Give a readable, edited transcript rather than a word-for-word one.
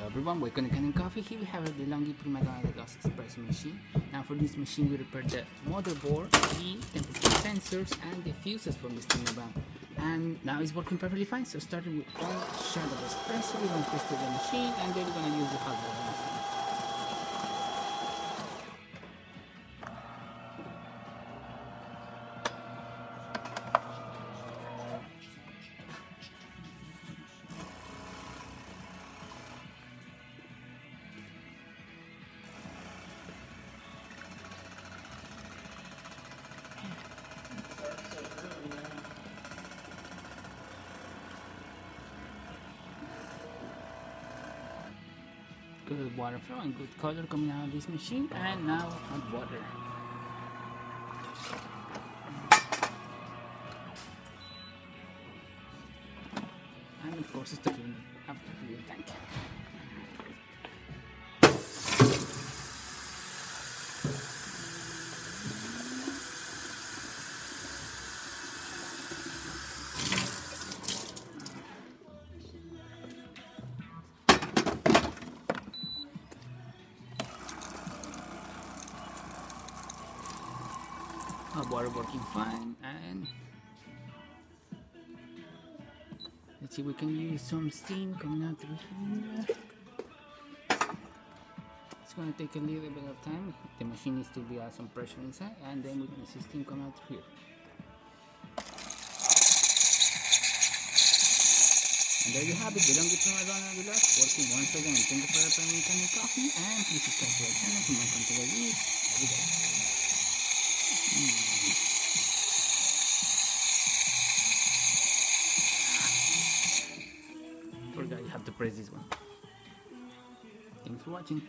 Hello everyone, welcome again in coffee. Here we have a DeLonghi prima dona deluxe espresso machine. Now for this machine we repaired the motherboard, the temperature sensors and the fuses from the steamer van. And now it's working perfectly fine. So starting with one shot of espresso, we're going to test the machine and then we're going to use the hot water machine. Good water flow and good color coming out of this machine. And now hot water. And of course it's the after fuel tank. Hot water working fine, and let's see if we can use some steam coming out through here. It's going to take a little bit of time. The machine needs to be at some pressure inside, and then we're going to see steam come out through here. And there you have it, the DeLonghi prima dona deluxe working once again. Thank you for repairing my coffee, and please subscribe to our channel for more content like this every day. Forgot you have to press this one. Thanks for watching.